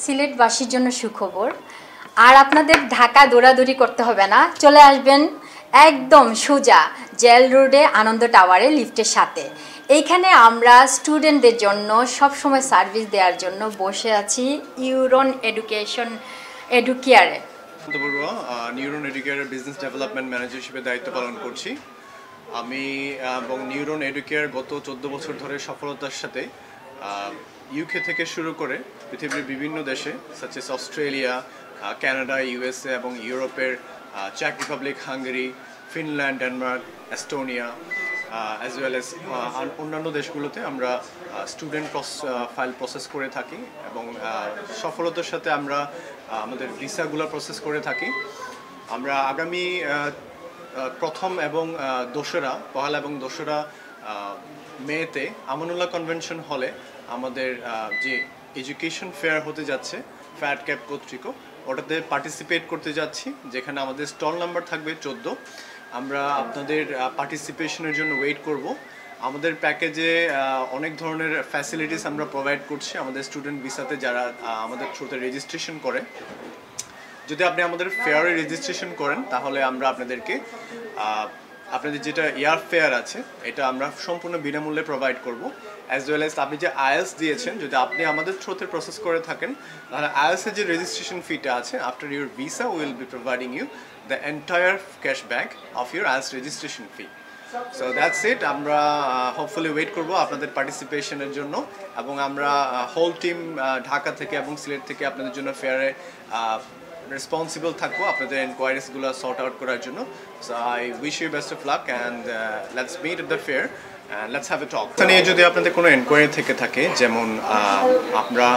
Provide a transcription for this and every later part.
সিলেটবাসীর জন্য সুখবর। আর আপনাদের ঢাকা দৌড়াদৌড়ি করতে হবে না, চলে আসবেন একদম সোজা জেল রোডে আনন্দ টাওয়ারে লিফটের সাথে। এইখানে আমরা স্টুডেন্টদের জন্য সব সময় সার্ভিস দেওয়ার জন্য বসে আছি ইউরন এডুকেয়ারে। নিউরন এডুকেয়ারের বিজনেস ডেভেলপমেন্ট ম্যানেজার হিসেবে দায়িত্ব পালন করছি আমি এবং নিউরন এডুকেয়ার গত 14 বছর ধরে সফলতার সাথে ইউকে থেকে শুরু করে পৃথিবীর বিভিন্ন দেশে such as Australia, Canada, USA এবং ইউরোপের চেক Republic, Hungary, Finland, Denmark, Estonia as well as অন্যান্য দেশগুলোতে আমরা স্টুডেন্ট ফাইল প্রসেস করে থাকি এবং সফলতার সাথে আমরা আমাদের ভিসাগুলো প্রসেস করে থাকি। আমরা আগামী প্রথম এবং পহেলা এবং দোসরা মেতে আমানুল্লাহ কনভেনশন হলে আমাদের যে এডুকেশন ফেয়ার হতে যাচ্ছে ফ্যাট ক্যাপ কর্তৃক, ওটাতে পার্টিসিপেট করতে যাচ্ছি, যেখানে আমাদের স্টল নাম্বার থাকবে 14। আমরা আপনাদের পার্টিসিপেশনের জন্য ওয়েট করব। আমাদের প্যাকেজে অনেক ধরনের ফ্যাসিলিটিস আমরা প্রোভাইড করছি আমাদের স্টুডেন্ট ভিসাতে যারা আমাদের থ্রুতে রেজিস্ট্রেশন করে। যদি আপনি আমাদের ফেয়ারে রেজিস্ট্রেশন করেন তাহলে আমরা আপনাদের যেটা এয়ার ফেয়ার আছে এটা আমরা সম্পূর্ণ বিনামূল্যে প্রোভাইড করব। অ্যাজ ওয়েল এস আপনি যে আইএলস দিয়েছেন, যদি আপনি আমাদের থ্রুতে প্রসেস করে থাকেন তাহলে আইএলসের যে রেজিস্ট্রেশন ফিটা আছে after your visa will be providing you the entire cashback of your IELTS registration fee. So that's it. আমরা হোপফুলি ওয়েট করব আপনাদের পার্টিসিপেশনের জন্য এবং আমরা হোল টিম ঢাকা থেকে এবং সিলেট থেকে আপনাদের জন্য ফেয়ারে রেসপন্সিবল থাকবো আপনাদের এনকোয়ারিজগুলো সর্ট আউট করার জন্য। So I wish you best of luck and let's meet at the fair and let's have a talk. নিয়ে যদি আপনাদের কোনো এনকোয়ারি থেকে থাকে, যেমন আমরা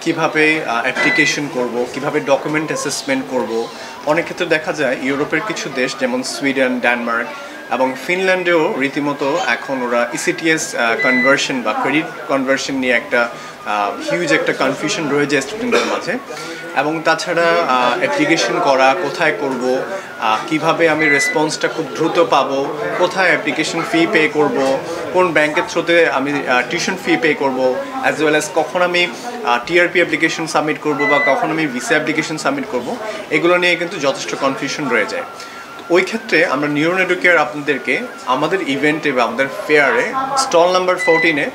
কিভাবে অ্যাপ্লিকেশন করব, কিভাবে ডকুমেন্ট অ্যাসেসমেন্ট করব, অনেক ক্ষেত্রে দেখা যায় ইউরোপের কিছু দেশ যেমন সুইডেন, ডেনমার্ক এবং ফিনল্যান্ডেও রীতিমতো এখন ওরা ইসিটিএস কনভার্সন বা ক্রেডিট কনভার্সন নিয়ে একটা হিউজ একটা কনফিউশন রয়ে যায় স্টুডেন্টদের মাঝে। এবং তাছাড়া অ্যাপ্লিকেশন করা, কোথায় করব, কিভাবে আমি রেসপন্সটা খুব দ্রুত পাবো, কোথায় অ্যাপ্লিকেশন ফি পে করব, কোন ব্যাংকের থ্রুতে আমি টিউশন ফি পে করব, অ্যাজ ওয়েল অ্যাজ কখন আমি টিআরপি অ্যাপ্লিকেশন সাবমিট করব বা কখন আমি ভিসা অ্যাপ্লিকেশন সাবমিট করব, এগুলো নিয়ে কিন্তু যথেষ্ট কনফিউশন রয়ে যায়। ওই ক্ষেত্রে আমরা নিউরন এডুকেয়ার আপনাদেরকে আমাদের ইভেন্টে বা আমাদের ফেয়ারে স্টল নাম্বার 14-এ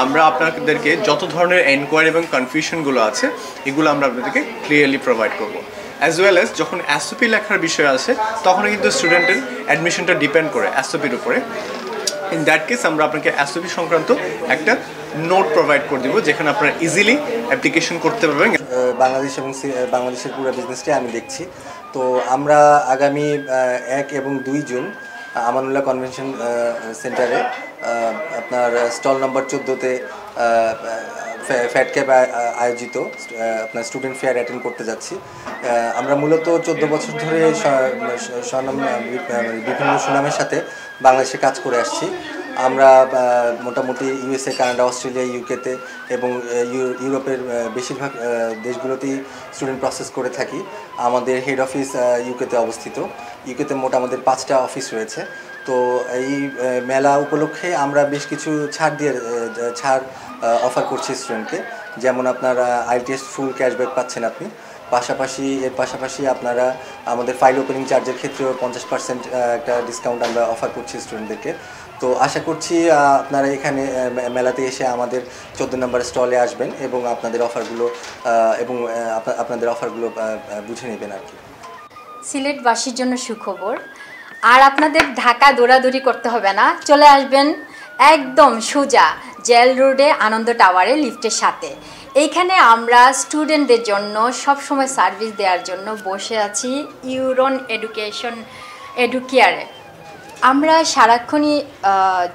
আমরা আপনাদেরকে যত ধরনের এনকোয়ারি এবং কনফিউশনগুলো আছে এগুলো আমরা আপনাদেরকে ক্লিয়ারলি প্রোভাইড করব। অ্যাজ ওয়েল অ্যাজ যখন এসওপি লেখার বিষয় আছে তখন কিন্তু স্টুডেন্টের অ্যাডমিশনটা ডিপেন্ড করে এসওপির উপরে। ইন দ্যাট কেস আমরা আপনাকে এসওপি সংক্রান্ত একটা নোট প্রোভাইড করে দেবো, যেখানে আপনারা ইজিলি অ্যাপ্লিকেশন করতে পারবেন। বাংলাদেশ এবং বাংলাদেশের পুরো বিজনেসটাই আমি দেখছি। তো আমরা আগামী 1 এবং 2 জুন আমানুল্লাহ কনভেনশন সেন্টারে আপনার স্টল নাম্বার 14-তে ফ্যাট ক্যাপ আয়োজিত আপনার স্টুডেন্ট ফেয়ার অ্যাটেন্ড করতে যাচ্ছি। আমরা মূলত 14 বছর ধরে বিভিন্ন সুনামের সাথে বাংলাদেশে কাজ করে আসছি। আমরা মোটামুটি ইউএসএ, কানাডা, অস্ট্রেলিয়া, ইউকেতে এবং ইউরোপের বেশিরভাগ দেশগুলোতেই স্টুডেন্ট প্রসেস করে থাকি। আমাদের হেড অফিস ইউকেতে অবস্থিত। ইউকেতে মোট আমাদের 5টা অফিস রয়েছে। তো এই মেলা উপলক্ষে আমরা বেশ কিছু ছাড় অফার করছি স্টুডেন্টকে। যেমন আপনার আইএলটিএস ফুল ক্যাশব্যাক পাচ্ছেন আপনি। এর পাশাপাশি আপনারা আমাদের ফাইল ওপেনিং চার্জের ক্ষেত্রেও 50% একটা ডিসকাউন্ট আমরা অফার করছি স্টুডেন্টদেরকে। তো আশা করছি আপনারা এখানে মেলাতে এসে আমাদের 14 নম্বর স্টলে আসবেন এবং আপনাদের অফারগুলো বুঝে নেবেন আর কি। সিলেটবাসীর জন্য সুখবর। আর আপনাদের ঢাকা দৌড়াদৌড়ি করতে হবে না, চলে আসবেন একদম সোজা জেল রোডে আনন্দ টাওয়ারে লিফটের সাথে। এইখানে আমরা স্টুডেন্টদের জন্য সব সময় সার্ভিস দেওয়ার জন্য বসে আছি ইউরন এডুকেয়ারে। আমরা সারাক্ষণই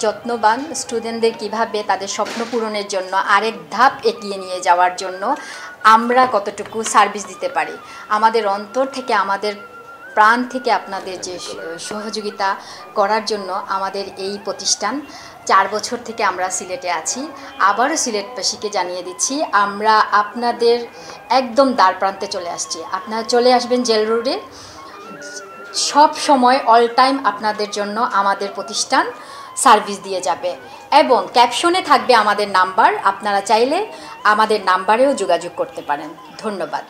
যত্নবান স্টুডেন্টদের কিভাবে তাদের স্বপ্ন পূরণের জন্য আরেক ধাপ এগিয়ে নিয়ে যাওয়ার জন্য আমরা কতটুকু সার্ভিস দিতে পারি। আমাদের অন্তর থেকে, আমাদের প্রাণ থেকে আপনাদের যে সহযোগিতা করার জন্য আমাদের এই প্রতিষ্ঠান। 4 বছর থেকে আমরা সিলেটে আছি। আবারও সিলেটবাসীকে জানিয়ে দিচ্ছি আমরা আপনাদের একদম দ্বার প্রান্তে চলে আসছি। আপনারা চলে আসবেন জেল রোডে। সব সময় অল টাইম আপনাদের জন্য আমাদের প্রতিষ্ঠান সার্ভিস দিয়ে যাবে। এবং ক্যাপশনে থাকবে আমাদের নাম্বার, আপনারা চাইলে আমাদের নাম্বারেও যোগাযোগ করতে পারেন। ধন্যবাদ।